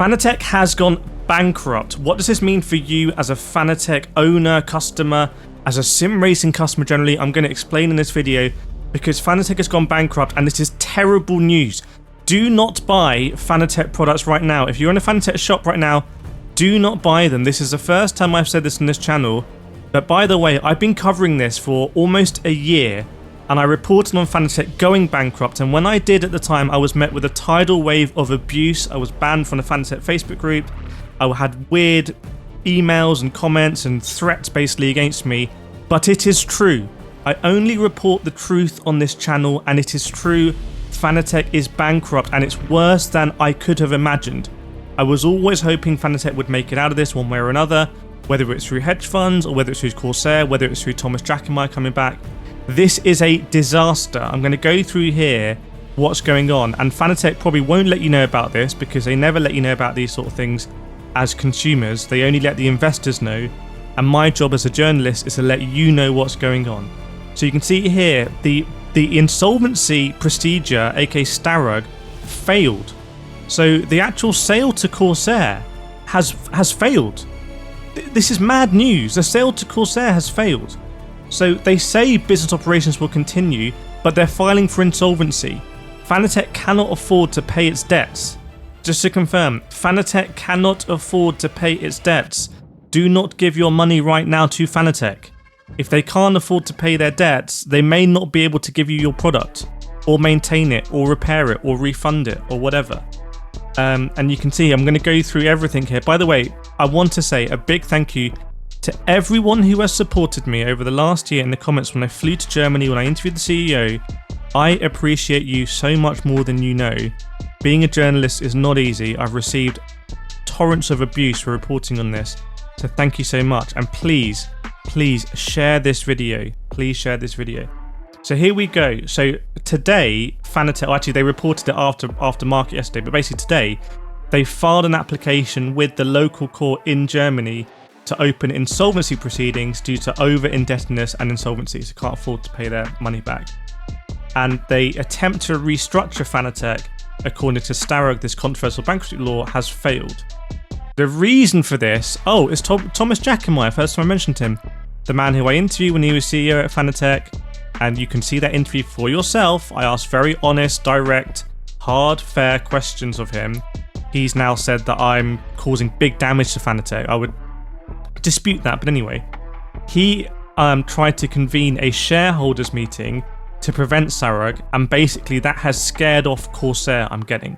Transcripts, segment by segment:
Fanatec has gone bankrupt. What does this mean for you as a Fanatec owner, customer, as a sim racing customer generally? I'm going to explain in this video because Fanatec has gone bankrupt and this is terrible news. Do not buy Fanatec products right now. If you're in a Fanatec shop right now, do not buy them. This is the first time I've said this on this channel. But by the way, I've been covering this for almost a year and I reported on Fanatec going bankrupt, and when I did at the time, I was met with a tidal wave of abuse. I was banned from the Fanatec Facebook group. I had weird emails and comments and threats basically against me. But it is true. I only report the truth on this channel, and it is true. Fanatec is bankrupt and it's worse than I could have imagined. I was always hoping Fanatec would make it out of this one way or another, whether it's through hedge funds or whether it's through Corsair, whether it's through Thomas Jackermeier coming back. This is a disaster. I'm going to go through here what's going on, and Fanatec probably won't let you know about this because they never let you know about these sort of things as consumers. They only let the investors know, and my job as a journalist is to let you know what's going on. So you can see here the insolvency procedure, aka Starrug, failed. So the actual sale to Corsair has failed. This is mad news. The sale to Corsair has failed. So they say business operations will continue, but they're filing for insolvency. Fanatec cannot afford to pay its debts. Just to confirm, Fanatec cannot afford to pay its debts. Do not give your money right now to Fanatec. If they can't afford to pay their debts, they may not be able to give you your product, or maintain it, or repair it, or refund it, or whatever. And you can see I'm going to go through everything here. By the way, I want to say a big thank you to everyone who has supported me over the last year in the comments when I flew to Germany, when I interviewed the CEO. I appreciate you so much more than you know. Being a journalist is not easy. I've received torrents of abuse for reporting on this. So thank you so much. And please share this video. Please share this video. So here we go. So today, Fanatec, actually they reported it after market yesterday, but basically today, they filed an application with the local court in Germany to open insolvency proceedings due to over-indebtedness and insolvency, so can't afford to pay their money back. And they attempt to restructure Fanatec, according to Starrug, this controversial bankruptcy law, has failed. The reason for this, it's Thomas Jackermeier, first time I mentioned him, the man who I interviewed when he was CEO at Fanatec, and you can see that interview for yourself. I asked very honest, direct, hard, fair questions of him. He's now said that I'm causing big damage to Fanatec. I would dispute that, but anyway, he tried to convene a shareholders meeting to prevent Starrug, and basically that has scared off Corsair. I'm guessing,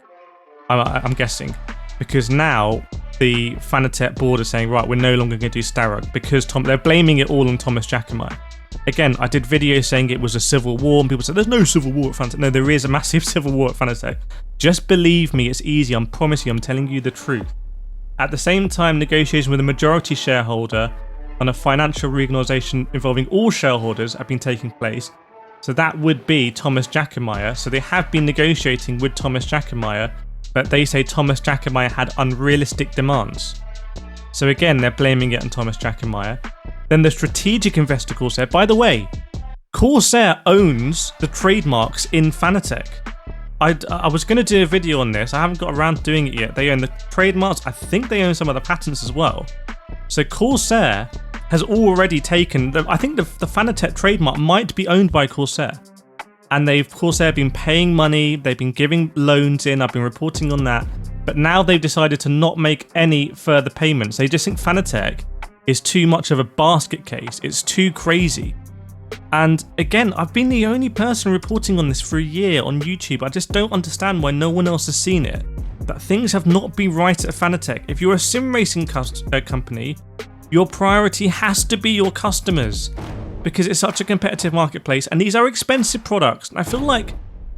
because now the Fanatec board is saying, right, we're no longer going to do Starrug because they're blaming it all on Thomas Jackermeier. Again, I did videos saying it was a civil war, and people said there's no civil war at Fanatec. No, there is a massive civil war at Fanatec. Just believe me, it's easy. I promise you, I'm telling you the truth. At the same time, negotiations with a majority shareholder on a financial reorganisation involving all shareholders have been taking place. So that would be Thomas Jackermeier. So they have been negotiating with Thomas Jackermeier, but they say Thomas Jackermeier had unrealistic demands. So again, they're blaming it on Thomas Jackermeier. Then the strategic investor Corsair. By the way, Corsair owns the trademarks in Fanatec. I was going to do a video on this. I haven't got around to doing it yet. They own the trademarks. I think they own some of the patents as well. So Corsair has already taken... I think the Fanatec trademark might be owned by Corsair. And Corsair been paying money. They've been giving loans in. I've been reporting on that. But now they've decided to not make any further payments. They just think Fanatec is too much of a basket case. It's too crazy. And again, I've been the only person reporting on this for a year on YouTube. I just don't understand why no one else has seen it. That things have not been right at Fanatec. If you're a sim racing company, your priority has to be your customers, because it's such a competitive marketplace and these are expensive products. And I feel like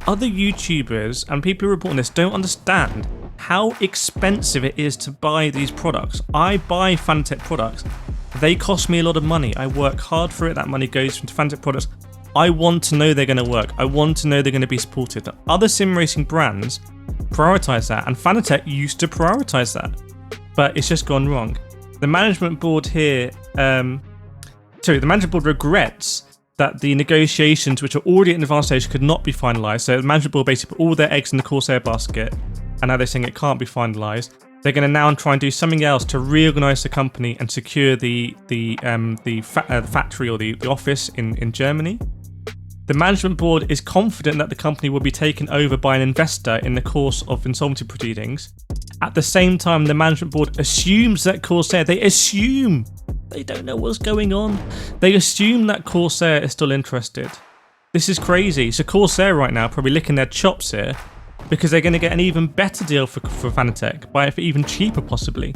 other YouTubers and people who report on this don't understand how expensive it is to buy these products. I buy Fanatec products. They cost me a lot of money. I work hard for it. That money goes into Fanatec products. I want to know they're going to work. I want to know they're going to be supported. Other sim racing brands prioritize that, and Fanatec used to prioritize that, but it's just gone wrong. The management board here, the management board regrets that the negotiations, which are already at an advanced stage, could not be finalised. So the management board basically put all their eggs in the Corsair basket, and now they're saying it can't be finalised. They're going to now try and do something else to reorganize the company and secure the factory or the office in Germany. The management board is confident that the company will be taken over by an investor in the course of insolvency proceedings. At the same time, the management board assumes that Corsair, they don't know what's going on. They assume that Corsair is still interested. This is crazy. So Corsair right now probably licking their chops here because they're going to get an even better deal for Fanatec, buy it for even cheaper possibly.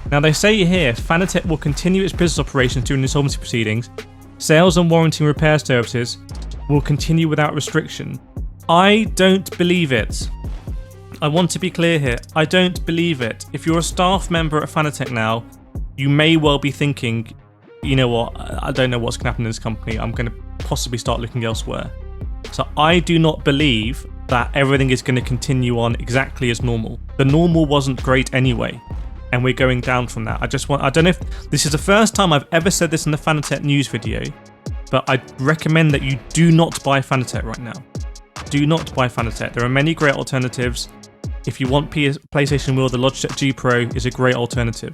Now they say here, Fanatec will continue its business operations during insolvency proceedings. Sales and warranty and repair services will continue without restriction. I don't believe it. I want to be clear here. I don't believe it. If you're a staff member at Fanatec now, you may well be thinking, you know what, I don't know what's going to happen in this company. I'm going to possibly start looking elsewhere. So I do not believe that everything is going to continue on exactly as normal. The normal wasn't great anyway, and we're going down from that. I don't know if this is the first time I've ever said this in the Fanatec news video, but I recommend that you do not buy Fanatec right now. Do not buy Fanatec. There are many great alternatives. If you want PlayStation wheel, the Logitech G Pro is a great alternative.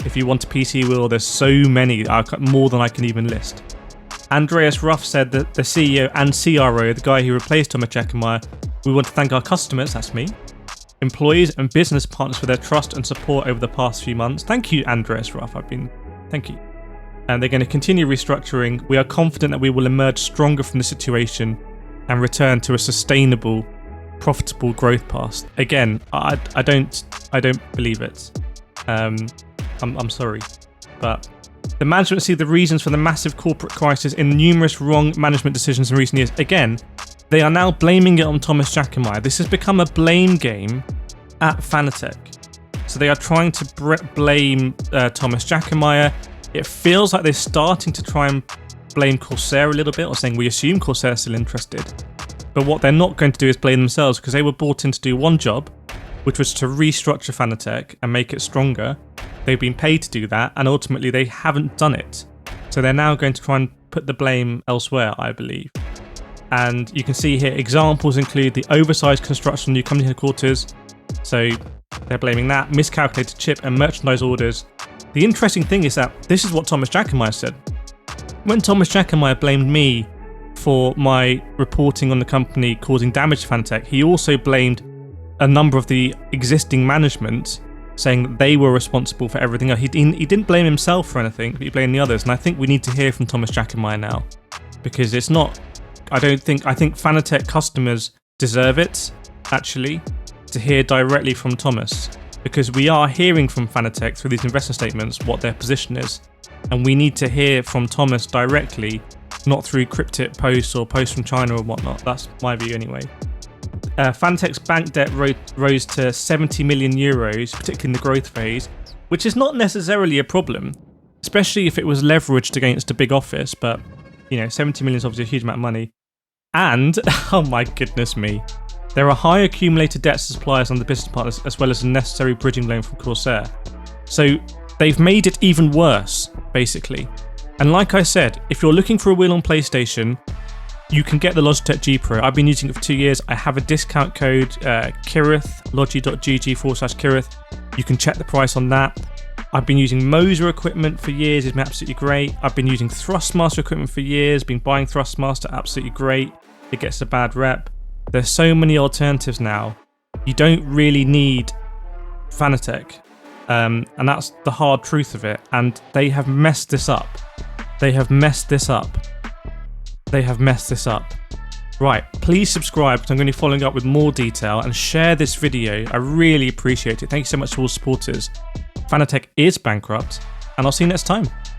If you want a PC wheel, there's so many, more than I can even list. Andreas Ruff said that the CEO and CRO, the guy who replaced Thomas Jackermeier, we want to thank our customers, that's me, employees and business partners for their trust and support over the past few months. Thank you, Andreas Ruff. Thank you. And they're going to continue restructuring. We are confident that we will emerge stronger from the situation and return to a sustainable, profitable growth path. Again, I don't believe it. I'm sorry, but the management see the reasons for the massive corporate crisis in numerous wrong management decisions in recent years. Again, they are now blaming it on Thomas Jackermeier. This has become a blame game at Fanatec. So they are trying to blame Thomas Jackermeier. It feels like they're starting to try and blame Corsair a little bit, or saying we assume Corsair is still interested. But what they're not going to do is blame themselves, because they were brought in to do one job, which was to restructure Fanatec and make it stronger. They've been paid to do that, and ultimately they haven't done it. So they're now going to try and put the blame elsewhere, I believe. And you can see here examples include the oversized construction of new company headquarters. So they're blaming that, miscalculated chip and merchandise orders. The interesting thing is that this is what Thomas Jackermeier said. When Thomas Jackermeier blamed me for my reporting on the company causing damage to Fanatec, he also blamed a number of the existing management, saying that they were responsible for everything else. He didn't blame himself for anything, but he blamed the others. And I think we need to hear from Thomas Jackermeier now, because it's not, I think Fanatec customers deserve it, actually, to hear directly from Thomas, because we are hearing from Fanatec through these investor statements what their position is, and we need to hear from Thomas directly, not through cryptic posts or posts from China or whatnot. That's my view anyway. Fanatec's bank debt rose to 70 million euros, particularly in the growth phase, which is not necessarily a problem, especially if it was leveraged against a big office, but 70 million is obviously a huge amount of money. And, oh my goodness me, there are high accumulated debts to suppliers and the business partners, as well as a necessary bridging loan from Corsair. So they've made it even worse, basically. And like I said, if you're looking for a wheel on PlayStation, you can get the Logitech G Pro. I've been using it for 2 years. I have a discount code, Kireth, logi.gg/Kireth. You can check the price on that. I've been using Moser equipment for years. It's been absolutely great. I've been using Thrustmaster equipment for years. Been buying Thrustmaster, absolutely great. It gets a bad rep. There's so many alternatives now. You don't really need Fanatec. And that's the hard truth of it. And they have messed this up. They have messed this up. They have messed this up. Right, please subscribe, because I'm going to be following up with more detail, and share this video. I really appreciate it. Thank you so much to all supporters. Fanatec is bankrupt, and I'll see you next time.